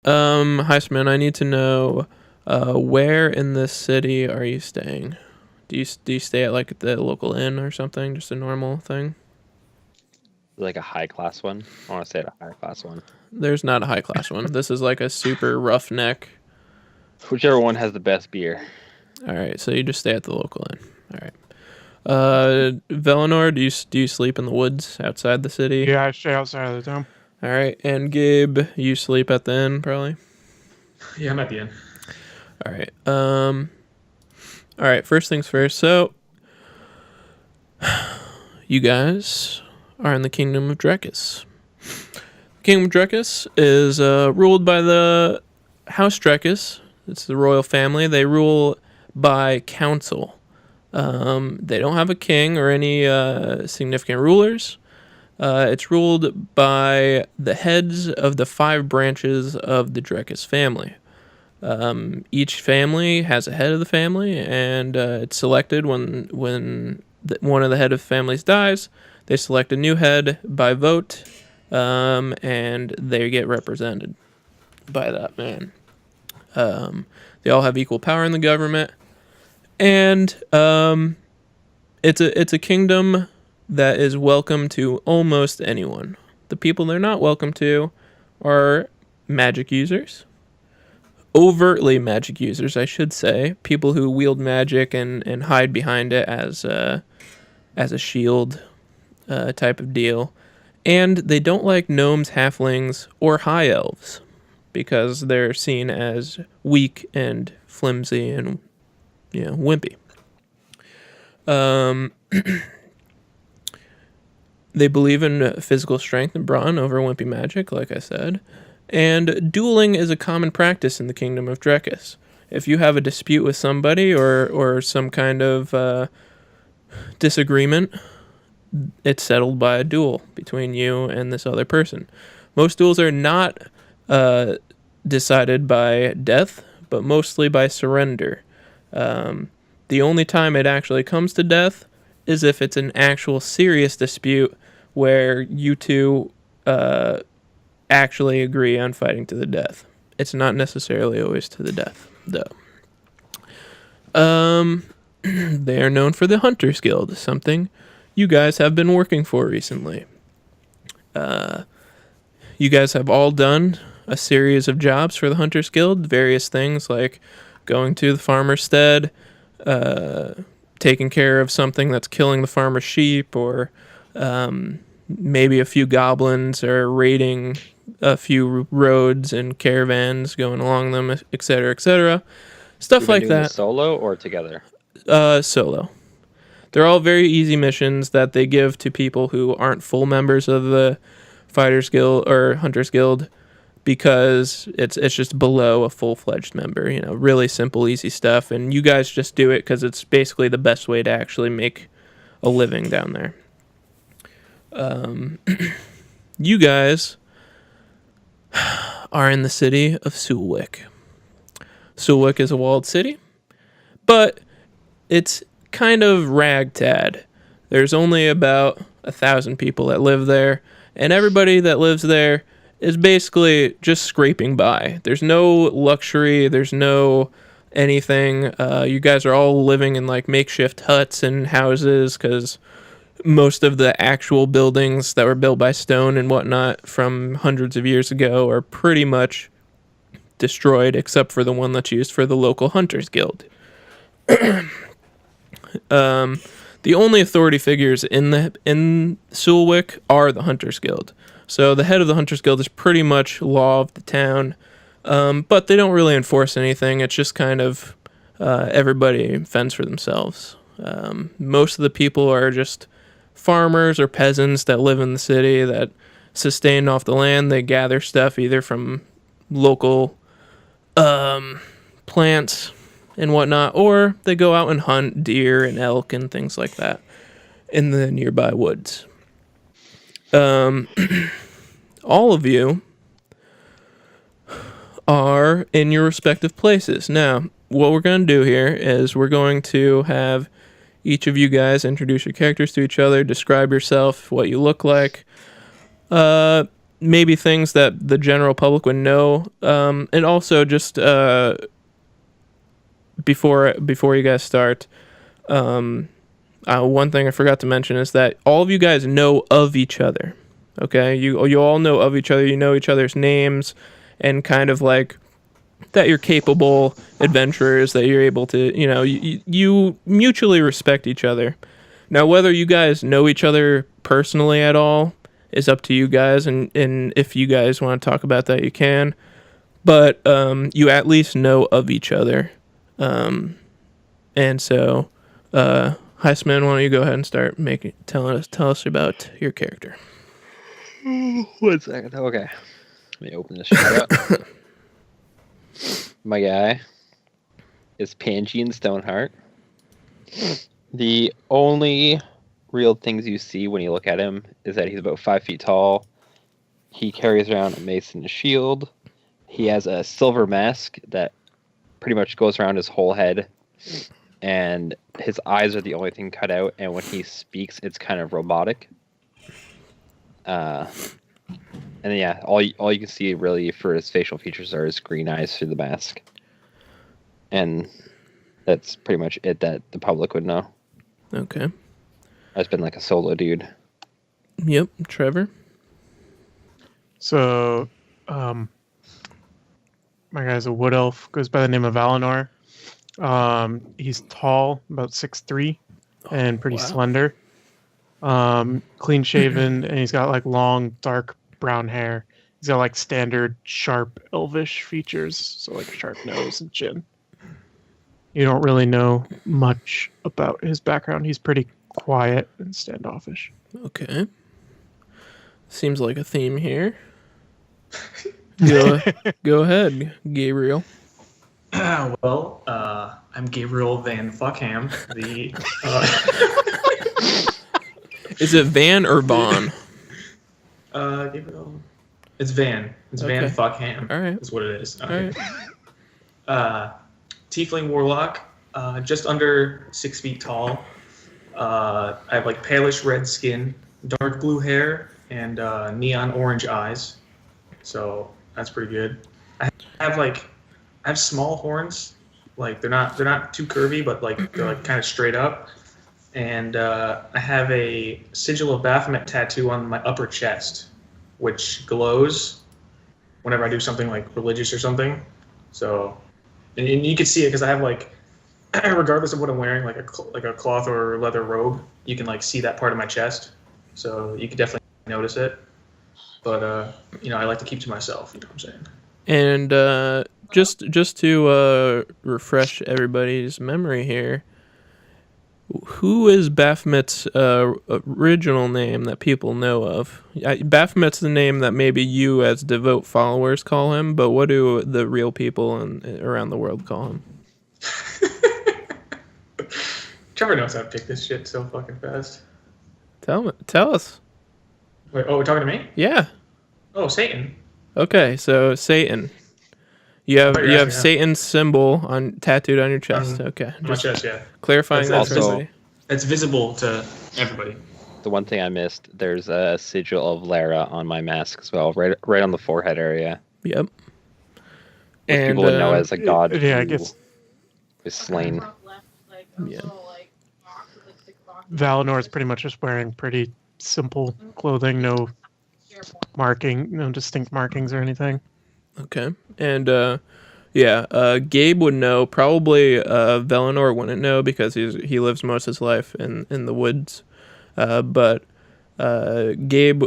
HighSpeedMan, I need to know, where in this city are you staying? Do you stay at like the local inn or something? Just a normal thing? Like a high class one. I want to say a high class one. There's not a high class one. This is like a super roughneck. Whichever one has the best beer. All right, so you just stay at the local inn. All right. Velinor, do you sleep in the woods outside the city? Yeah, I stay outside of the town. All right, and Gabe, you sleep at the inn probably. Yeah, I'm at the end. All right. All right. First things first. So, you guys are in the Kingdom of Drekis. Kingdom of Drekis is ruled by the House Drekis. It's the royal family. They rule by council. They don't have a king or any significant rulers. It's ruled by the heads of the 5 branches of the Drekis family. Each family has a head of the family, and it's selected when one of the head of families dies. They select a new head by vote, and they get represented by that man. They all have equal power in the government, and it's a kingdom that is welcome to almost anyone. The people they're not welcome to are magic users. Overtly magic users, I should say. People who wield magic and hide behind it as a shield type of deal. And they don't like gnomes, halflings, or high elves because they're seen as weak and flimsy and wimpy. They believe in physical strength and brawn over wimpy magic, like I said. And dueling is a common practice in the Kingdom of Drekis. If you have a dispute with somebody or some kind of disagreement, it's settled by a duel between you and this other person. Most duels are not decided by death, but mostly by surrender. The only time it actually comes to death is if it's an actual serious dispute where you two actually agree on fighting to the death. It's not necessarily always to the death, though. They are known for the Hunters Guild, something you guys have been working for recently. You guys have all done a series of jobs for the Hunters Guild, various things like going to the farmer's stead, taking care of something that's killing the farmer's sheep, or maybe a few goblins are raiding a few roads and caravans going along them, etc., etc. Stuff like that. Solo or together? Solo. They're all very easy missions that they give to people who aren't full members of the Fighters Guild or Hunters Guild because it's just below a full-fledged member. Really simple, easy stuff, and you guys just do it because it's basically the best way to actually make a living down there. You guys are in the city of Sulwick. Sulwick is a walled city, but it's kind of ragtag. There's only about 1,000 people that live there, and everybody that lives there is basically just scraping by. There's no luxury, there's no anything. You guys are all living in like makeshift huts and houses because most of the actual buildings that were built by stone and whatnot from hundreds of years ago are pretty much destroyed, except for the one that's used for the local Hunters Guild. The only authority figures in Sulwick are the Hunters Guild. So the head of the Hunters Guild is pretty much law of the town, but they don't really enforce anything. It's just kind of everybody fends for themselves. Most of the people are just farmers or peasants that live in the city that sustain off the land. They gather stuff either from local plants and whatnot, or they go out and hunt deer and elk and things like that in the nearby woods. All of you are in your respective places. Now, what we're going to do here is we're going to have each of you guys introduce your characters to each other, describe yourself, what you look like. maybe things that the general public would know, and also just before you guys start, one thing I forgot to mention is that all of you guys know of each other. Okay, you all know of each other. You know each other's names, and kind of like that you're capable adventurers. That you're able to, you mutually respect each other. Now, whether you guys know each other personally at all is up to you guys, and if you guys want to talk about that, you can. But you at least know of each other, and so, HighSpeedMan, why don't you go ahead and start tell us about your character. 1 second. Okay. Let me open this shit up. My guy is Pangean Stoneheart. The only real things you see when you look at him is that he's about 5 feet tall. He carries around a mace and a shield. He has a silver mask that pretty much goes around his whole head. And his eyes are the only thing cut out. And when he speaks, it's kind of robotic. And yeah, all you can see really for his facial features are his green eyes through the mask. And that's pretty much it that the public would know. Okay. I've been like a solo dude. Yep, Trevor. So, my guy's a wood elf, goes by the name of Valinor. He's tall, about 6'3", and pretty slender. Clean shaven, and he's got like long, dark brown hair. He's got like standard, sharp, elvish features, so like sharp nose and chin. You don't really know much about his background. He's pretty quiet and standoffish. Okay. Seems like a theme here. Go ahead, Gabriel. Well, I'm Gabriel Van Fuckham. Is it Van or Vaughn? Gabriel. It's Van. It's Okay. Van Fuckham. All right. Is what it is. All Okay. right. Tiefling Warlock, just under 6 feet tall. I have like palish red skin, dark blue hair, and neon orange eyes. So that's pretty good. I have small horns. Like they're not too curvy, but like they're like kind of straight up. And I have a sigil of Baphomet tattoo on my upper chest, which glows whenever I do something like religious or something. So, and you can see it because I have like, regardless of what I'm wearing, like a cloth or leather robe, you can like see that part of my chest. So you can definitely notice it. But I like to keep to myself. You know what I'm saying? And just to refresh everybody's memory here, who is Baphomet's original name that people know of? Baphomet's the name that maybe you as devout followers call him, but what do the real people around the world call him? Trevor knows how to pick this shit so fucking fast. Tell us. Wait, we're talking to me? Yeah. Oh, Satan. Okay, so Satan. You have asking, Satan's symbol tattooed on your chest. Okay, On my chest, yeah. clarifying that That's for everybody. It's visible to everybody. The one thing I missed, there's a sigil of Lara on my mask as well, right on the forehead area. Yep. Which And people would know as a god yeah, I who guess is slain. Yeah. Valinor is pretty much just wearing pretty simple clothing, no distinct markings or anything. Okay. And Gabe would know. Probably Valinor wouldn't know because he lives most of his life in the woods. But Gabe.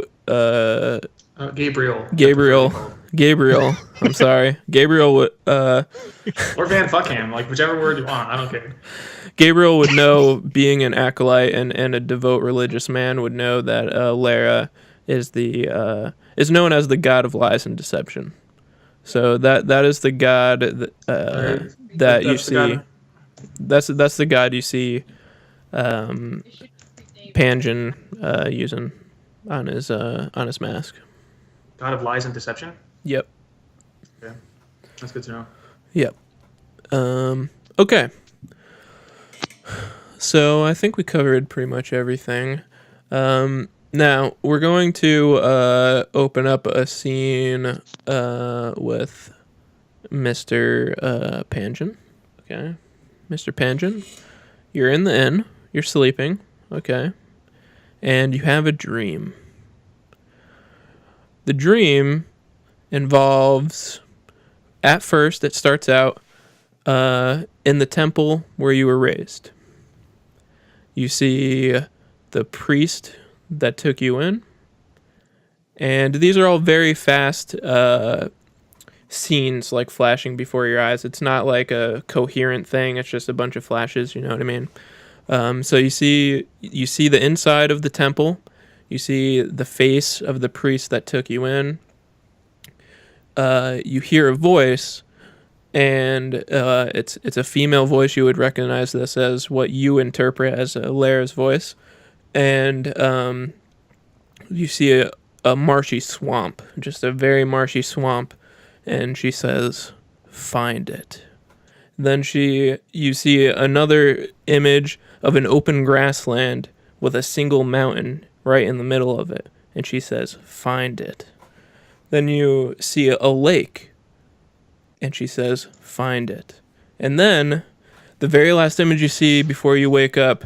Gabriel. I'm sorry. Gabriel would. Or Van Fuckham, like whichever word you want. I don't care. Gabriel would know, being an acolyte and a devout religious man, would know that Lara is known as the god of lies and deception. So that is the god that you see. God. That's the god you see Pangean using on his mask. God of lies and deception? Yep. Okay. That's good to know. Yep. Okay. So I think we covered pretty much everything. Now, we're going to open up a scene with Mr. Panjin. Okay. Mr. Panjin, you're in the inn. You're sleeping. Okay. And you have a dream. The dream involves, at first, it starts out in the temple where you were raised. You see the priest that took you in. And these are all very fast scenes, like flashing before your eyes. It's not like a coherent thing. It's just a bunch of flashes. You know what I mean? So you see the inside of the temple. You see the face of the priest that took you in. You hear a voice, and it's a female voice. You would recognize this as what you interpret as Lara's voice. And you see a marshy swamp, just a very marshy swamp, and she says, "Find it." Then you see another image of an open grassland with a single mountain right in the middle of it, and she says, "Find it." Then you see a lake, and she says, "Find it." And then the very last image you see before you wake up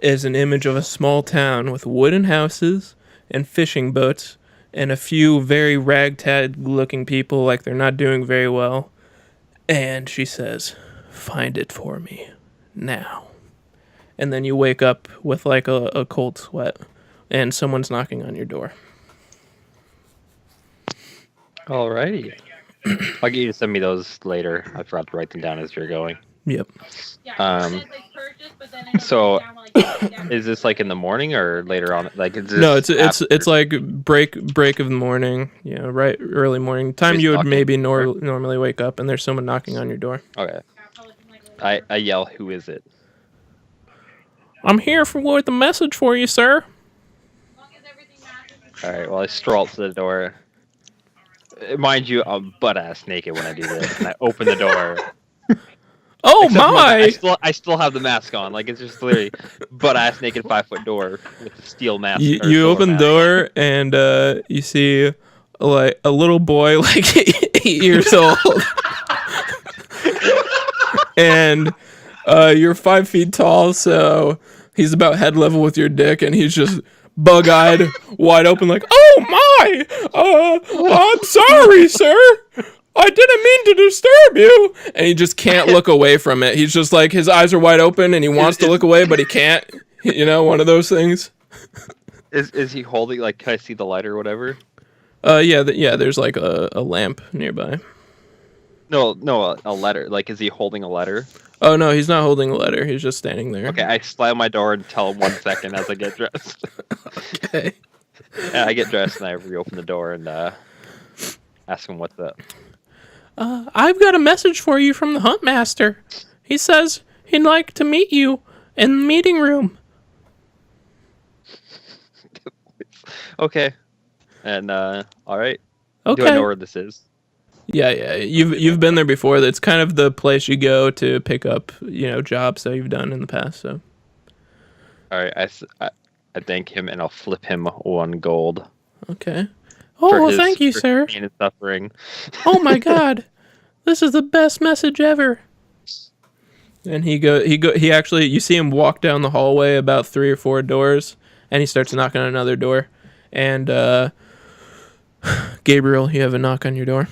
is an image of a small town with wooden houses and fishing boats and a few very ragtag looking people like they're not doing very well. And she says, "Find it for me now." And then you wake up with like a cold sweat and someone's knocking on your door. Alrighty. I'll get you to send me those later. I forgot to write them down as you're going. Yep. So is this like in the morning or later on? Like is this No, after? it's like break of the morning, right, early morning time. Who's You would knocking? maybe normally wake up and there's someone knocking on your door. Okay. I yell, "Who is it?" "I'm here with a message for you, sir." Alright, well I stroll up to the door. Mind you, I'm butt ass naked when I do this, and I open the door. Oh Except for my! I still have the mask on. Like it's just literally butt ass naked 5-foot door with a steel mask. You or silver open the mask. door and you see like a little boy like 8 years old, and you're 5 feet tall, so he's about head level with your dick, and he's just bug-eyed, wide open, like, "Oh my! I'm sorry, sir. I didn't mean to disturb you." And he just can't look away from it. He's just like, his eyes are wide open, and he wants to look away, but he can't. One of those things. Is he holding, like, can I see the light or whatever? Yeah, there's like a lamp nearby. No, a letter. Like, is he holding a letter? Oh, no, he's not holding a letter. He's just standing there. Okay, I slam my door and tell him 1 second as I get dressed. Okay. And I get dressed and I reopen the door and ask him what's up. I've got a message for you from the Huntmaster. He says he'd like to meet you in the meeting room. Okay. And, alright. Okay. Do I know where this is? Yeah. You've been there before. It's kind of the place you go to pick up, jobs that you've done in the past. So. All right, I thank him and I'll flip him 1 gold. Okay. for Oh, his- thank you, for sir. pain and suffering. Oh my God, this is the best message ever. And he actually, you see him walk down the hallway about 3 or 4 doors, and he starts knocking on another door. And Gabriel, you have a knock on your door.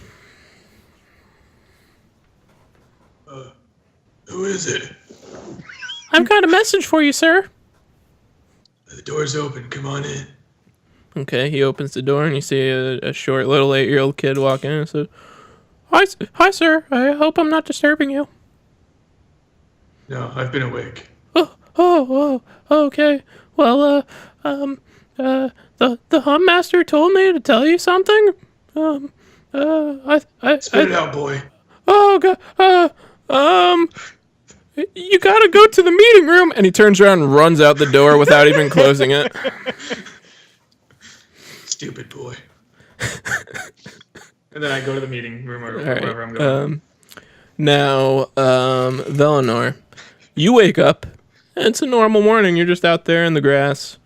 Who is it? I've got a message for you, sir. The door's open. Come on in. Okay, he opens the door, and you see a short little 8-year-old kid walk in and says, Hi, sir. I hope I'm not disturbing you." No, I've been awake. Oh, okay. Well, the Huntmaster told me to tell you something. Spit it out, boy. Oh God. You gotta go to the meeting room. And he turns around and runs out the door without even closing it. Stupid boy. And then I go to the meeting room or All wherever I'm going. Now, Velinor, you wake up, and it's a normal morning. You're just out there in the grass.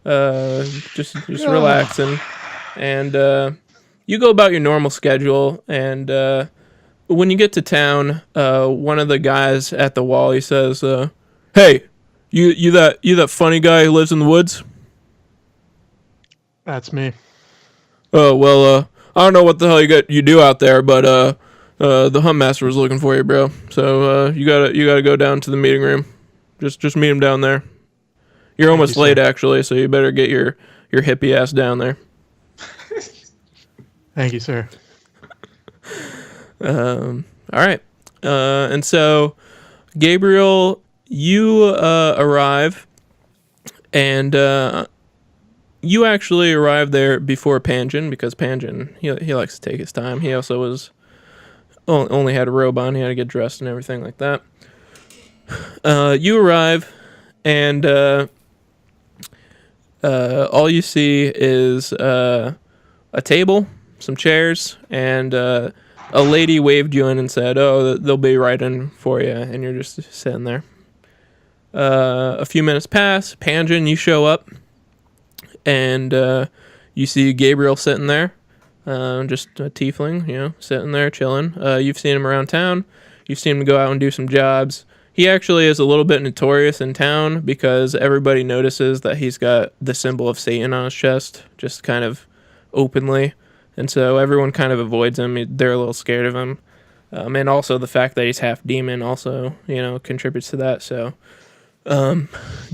just relaxing, and you go about your normal schedule. And when you get to town, one of the guys at the wall, he says, "Hey, you that funny guy who lives in the woods?" That's me. Oh well, I don't know what the hell you do out there, but the hunt master was looking for you, bro. So you gotta go down to the meeting room. Just meet him down there. You're almost you, late, sir. actually, so you better get your hippie ass down there. Thank you, sir. All right, and so Gabriel, you arrive, and you actually arrived there before Panjin, because Panjin he likes to take his time. He also was only had a robe on. He had to get dressed and everything like that. You arrive, and all you see is a table, some chairs, and a lady waved you in and said, "Oh, they'll be right in for you," and you're just sitting there. A few minutes pass. Panjin, you show up, and you see Gabriel sitting there, just a tiefling, sitting there chilling. You've seen him around town. You've seen him go out and do some jobs. He actually is a little bit notorious in town because everybody notices that he's got the symbol of Satan on his chest, just kind of openly. And so everyone kind of avoids him. They're a little scared of him. And also the fact that he's half demon also, contributes to that. So do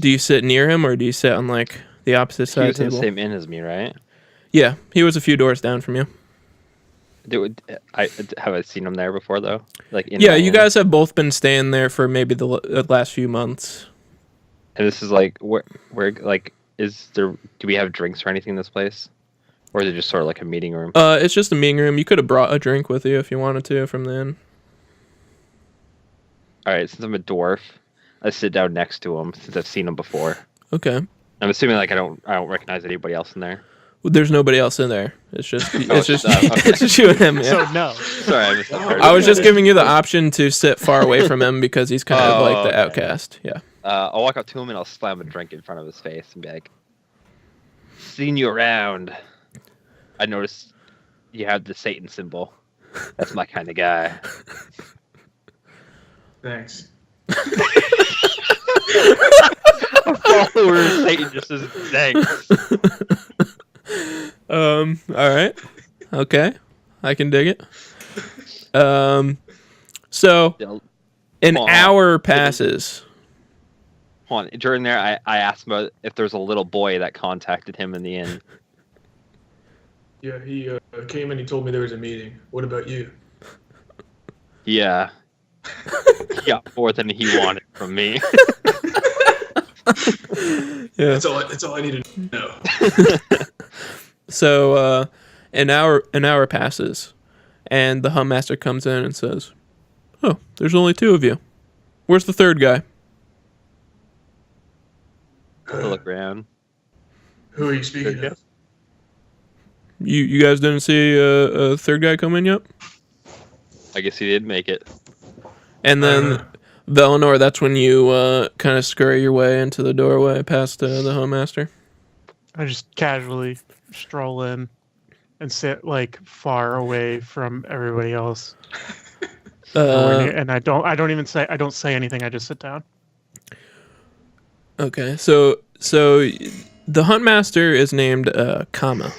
you sit near him, or do you sit on like the opposite side He of was the in table? the same inn as me, right? Yeah, he was a few doors down from you. Have I seen him there before though? Like in Yeah, my you inn? guys have both been staying there for maybe the last few months. And this is like where like is there? Do we have drinks or anything in this place, or is it just sort of like a meeting room? It's just a meeting room. You could have brought a drink with you if you wanted to from the inn. All right, since I'm a dwarf, I sit down next to him since I've seen him before. Okay. I'm assuming like I don't recognize anybody else in there. Well, there's nobody else in there. It's just it's just just, okay. it's just you and him. Yeah. So no. Sorry, I missed that part. I was just giving you the option to sit far away from him because he's kind of like the okay. outcast. Yeah. I'll walk up to him and I'll slam a drink in front of his face and be like, "Seen you around. I noticed you have the Satan symbol. That's my kind of guy." Thanks. A follower of Satan just says thanks. All right. Okay. I can dig it. So an Hold on. hour passes. Hold on. During there, I asked him about if there's a little boy that contacted him in the inn. Yeah, he came and he told me there was a meeting. What about you? Yeah. He got more than he wanted from me. Yeah. That's all I need to know. So an hour passes, and the hunt master comes in and says, "Oh, there's only two of you. Where's the third guy?" I look around. Who are you speaking Okay. of? You guys didn't see a third guy come in yet? I guess he did make it. And then Velinor, that's when you kind of scurry your way into the doorway past the hunt master. I just casually stroll in and sit like far away from everybody else. And I don't say anything. I just sit down. Okay, so the hunt master is named Kama.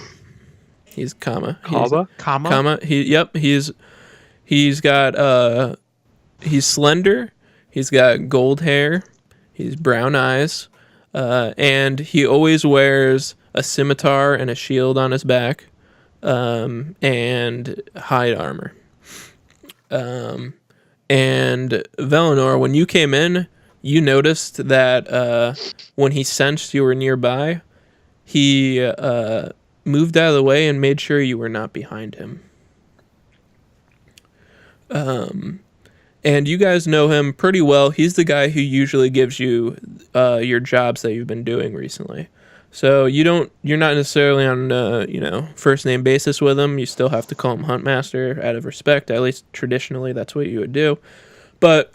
He's Kama. Kama. He's got he's slender. He's got gold hair. He's brown eyes, and he always wears a scimitar and a shield on his back, and hide armor. And Velinor, when you came in, you noticed that when he sensed you were nearby, he moved out of the way and made sure you were not behind him. And you guys know him pretty well. He's the guy who usually gives you your jobs that you've been doing recently. So you're not necessarily on first name basis with him. You still have to call him Hunt Master out of respect. At least traditionally, that's what you would do. But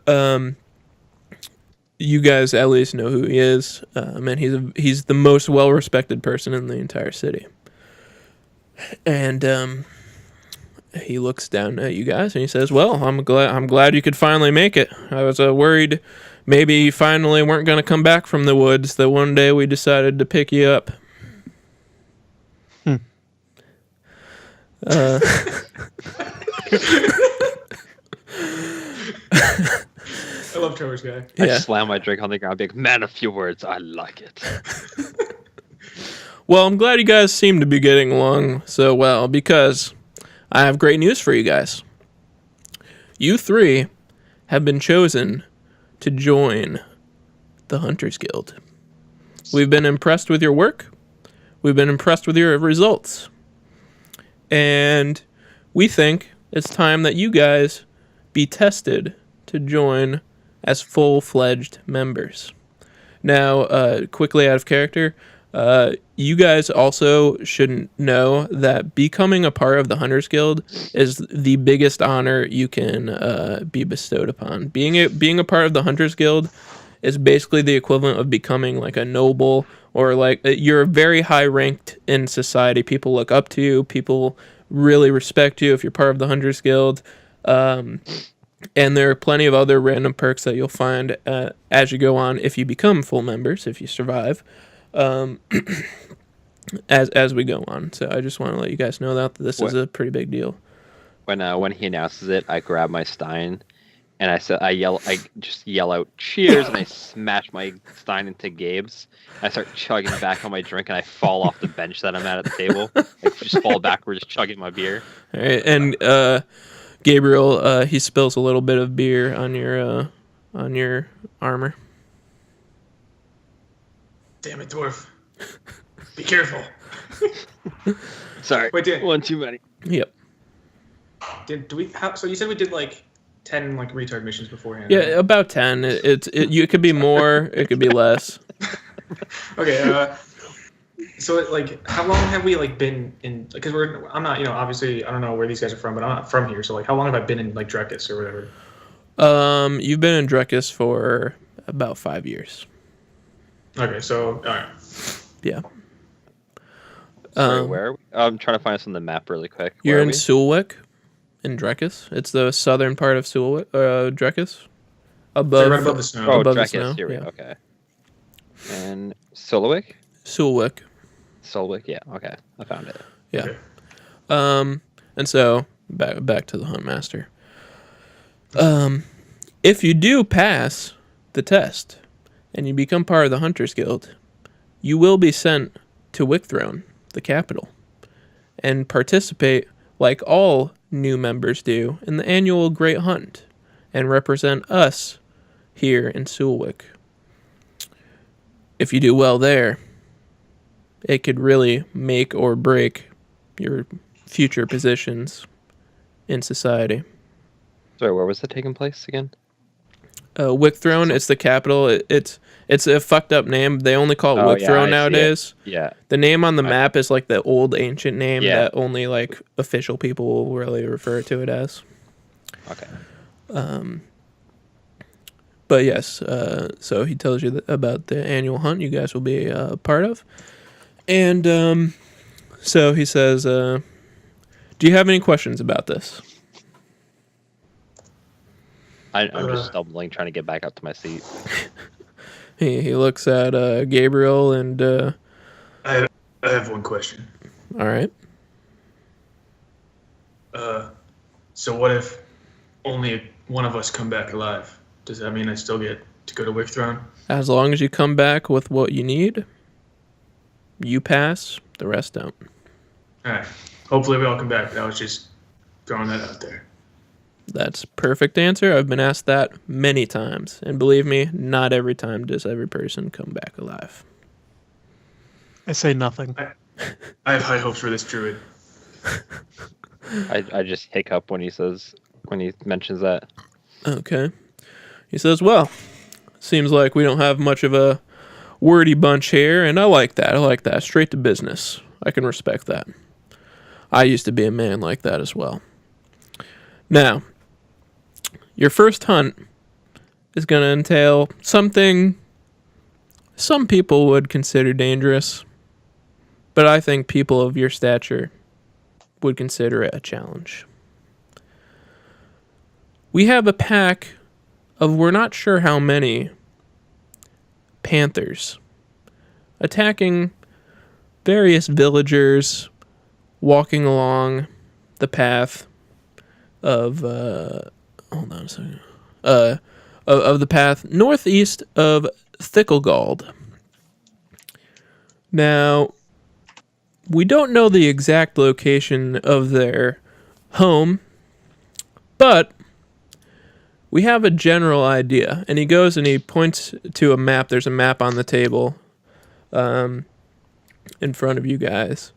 you guys at least know who he is, and he's the most well-respected person in the entire city. And he looks down at you guys and he says, "Well, I'm glad you could finally make it. I was worried maybe you finally weren't going to come back from the woods. That one day we decided to pick you up." I love Trevor's guy. I Yeah. slam my drink on the ground, big man, a few words. I like it. Well, I'm glad you guys seem to be getting along so well, because I have great news for you guys. You three have been chosen to join the Hunters Guild. We've been impressed with your work. We've been impressed with your results. And we think it's time that you guys be tested to join as full-fledged members. Now, quickly out of character, you guys also should know that becoming a part of the Hunters Guild is the biggest honor you can be bestowed upon. Being a part of the Hunters Guild is basically the equivalent of becoming like a noble, or like you're very high ranked in society. People look up to you. People really respect you if you're part of the Hunters Guild. And there are plenty of other random perks that you'll find as you go on if you become full members, if you survive, as we go on. So I just want to let you guys know that this is a pretty big deal. When he announces it, I grab my stein, and I just yell out cheers, and I smash my stein into Gabe's. I start chugging back on my drink, and I fall off the bench that I'm at the table. I just fall backwards, chugging my beer. All right, and Gabriel, he spills a little bit of beer on your armor. Damn it, dwarf. Be careful. Sorry, Wait, one too many. Yep. So you said we did like 10 like retard missions beforehand. Yeah, right? about 10. It could be more. It could be less. Okay. So like, how long have we like been in? Because I'm not, obviously I don't know where these guys are from, but I'm not from here. So like, how long have I been in like Drekis or whatever? You've been in Drekis for about 5 years. Okay, so all right. Yeah. Sorry, where are we? I'm trying to find us on the map really quick. You're Where are in we? Sulwick, in Drekis. It's the southern part of Sulwick, Drekis. So right above the snow. Oh, above the Drekis. snow, Here we yeah. go. Okay. And Sulwick? Sulwick. Sulwick, yeah. Okay, I found it. Yeah. Okay. And so back to the Huntmaster. If you do pass the test and you become part of the Hunters Guild, you will be sent to Wickthrone, the capital, and participate like all new members do in the annual Great Hunt and represent us here in Sulwick. If you do well there, it could really make or break your future positions in society. Sorry, where was it taking place again? Wickthrone, it's the capital. It's a fucked up name. They only call it Oh, yeah, I Wickthrone see nowadays. Yeah. The name on the map is like the old ancient name Yeah. that only like official people will really refer to it as. Okay. But yes, so he tells you about the annual hunt you guys will be a part of. And so he says, do you have any questions about this? I'm just stumbling, trying to get back up to my seat. He looks at Gabriel and, I have one question. all right. So what if only one of us come back alive? Does that mean I still get to go to Wickthrone? As long as you come back with what you need, you pass, the rest don't. All right. Hopefully we all come back. But I was just throwing that out there. That's perfect answer. I've been asked that many times. And believe me, not every time does every person come back alive. I say nothing. I have high hopes for this druid. I just hiccup when he mentions that. Okay. He says, well, seems like we don't have much of a wordy bunch here, and I like that. I like that. Straight to business. I can respect that. I used to be a man like that as well. Now, your first hunt is going to entail something some people would consider dangerous, but I think people of your stature would consider it a challenge. We have a pack of we're not sure how many panthers attacking various villagers walking along the path of hold on a second. Of the path northeast of Thickelgald. Now, we don't know the exact location of their home, but we have a general idea. And he goes and he points to a map. There's a map on the table in front of you guys.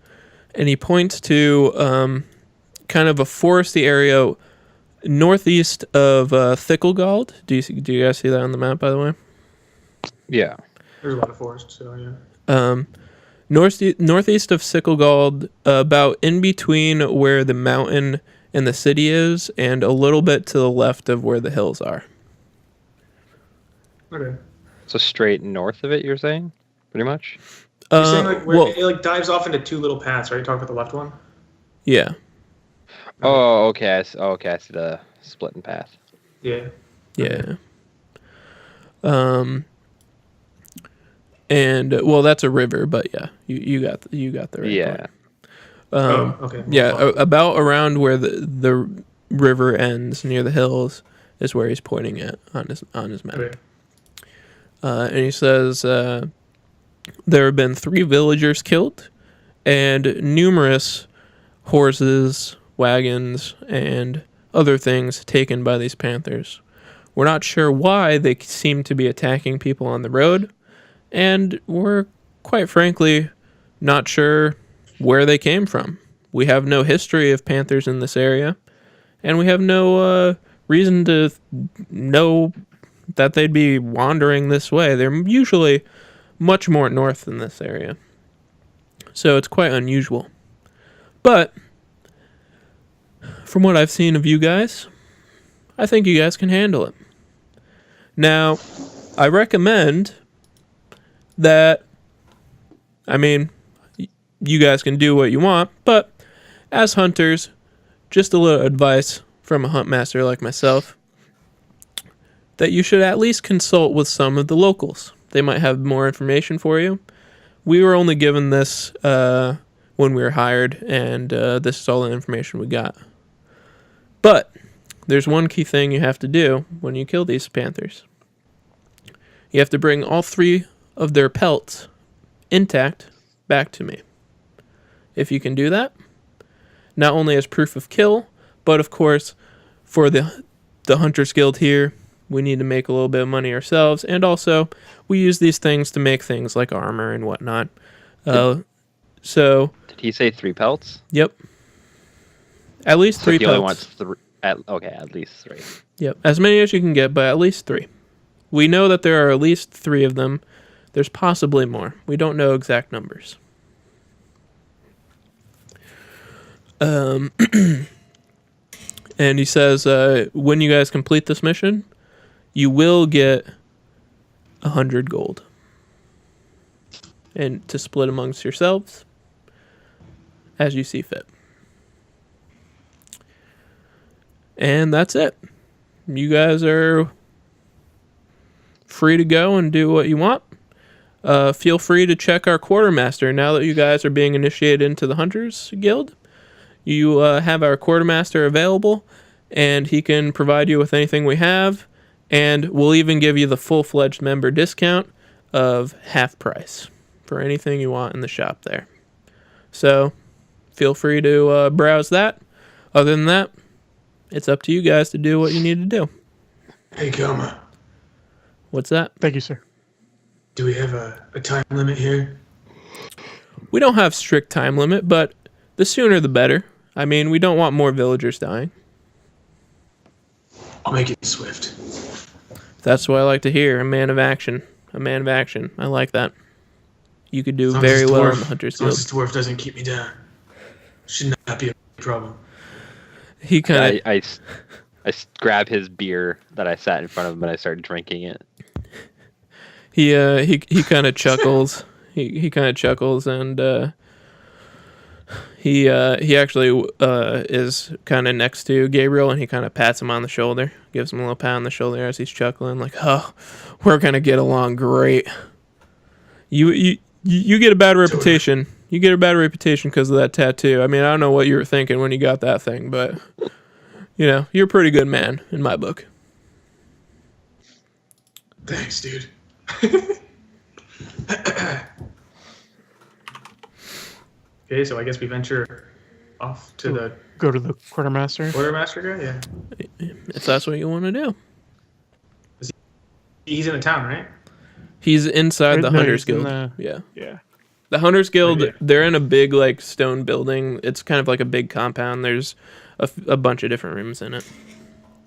And he points to kind of a foresty area northeast of Thickelgald. Do you guys see that on the map, by the way? Yeah. There's a lot of forest, so yeah. Northeast of Thickelgald, about in between where the mountain and the city is, and a little bit to the left of where the hills are. Okay. So straight north of it, you're saying? Pretty much? You're saying like where it like dives off into two little paths, right? You talk about the left one? Yeah. Oh, okay. I see the splitting path. Yeah. Yeah. And well, that's a river, but yeah, you got the right Yeah. point. Okay. Yeah, about around where the river ends near the hills is where he's pointing at on his map. Okay. And he says there have been 3 villagers killed and numerous horses, wagons, and other things taken by these panthers. We're not sure why they seem to be attacking people on the road, and we're quite frankly not sure where they came from. We have no history of panthers in this area, and we have no reason to know that they'd be wandering this way. They're usually much more north than this area, so it's quite unusual. But from what I've seen of you guys, I think you guys can handle it. Now, I recommend that, I mean, you guys can do what you want, but as hunters, just a little advice from a hunt master like myself, that you should at least consult with some of the locals. They might have more information for you. We were only given this when we were hired, and this is all the information we got. But there's one key thing you have to do when you kill these panthers. You have to bring all 3 of their pelts intact back to me. If you can do that, not only as proof of kill, but of course, for the Hunters Guild here, we need to make a little bit of money ourselves, and also we use these things to make things like armor and whatnot. So, did he say 3 pelts? Yep. At least 3 he pelts. only wants 3. At least 3. Yep, as many as you can get, but at least 3. We know that there are at least 3 of them. There's possibly more. We don't know exact numbers. And he says, when you guys complete this mission, you will get 100 gold. And to split amongst yourselves as you see fit. And that's it. You guys are free to go and do what you want. Feel free to check our quartermaster. Now that you guys are being initiated into the Hunters Guild, you have our quartermaster available, and he can provide you with anything we have, and we'll even give you the full-fledged member discount of half price for anything you want in the shop there. So feel free to browse that. Other than that, it's up to you guys to do what you need to do. Hey, Kelma, What's that? Thank you, sir. do we have a time limit here? We don't have strict time limit, but the sooner the better. I mean, we don't want more villagers dying. I'll make it swift. That's what I like to hear. A man of action. A man of action. I like that. You could do As long very as this well dwarf- in the Hunters As long as Guild. this dwarf doesn't keep me down, should not be a problem. He kind of... grab his beer that I sat in front of him and I start drinking it. He kind of chuckles. He kind of chuckles, and he actually is kind of next to Gabriel, and he kind of pats him on the shoulder, gives him a little pat on the shoulder as he's chuckling, like, "Oh, we're gonna get along great." You get a bad reputation. You get a bad reputation because of that tattoo. I mean, I don't know what you were thinking when you got that thing, but you're a pretty good man in my book. Thanks, dude. Okay, so I guess we venture off to the Go to the quartermaster. quartermaster guy. Yeah, If that's what you want to do. he's in the town, right? He's inside the No, Hunters he's in Guild. the- Yeah. Yeah. The Hunters Guild, yeah. they're in a big, like, stone building. It's kind of like a big compound. There's a bunch of different rooms in it.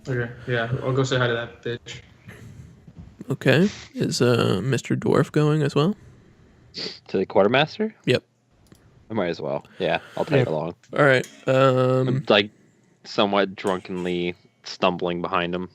Okay, yeah, I'll go say hi to that bitch. Okay. Is Mr. Dwarf going as well? To the quartermaster? Yep. I might as well. Yeah, I'll tag Yeah. along. All right. I'm like somewhat drunkenly stumbling behind him.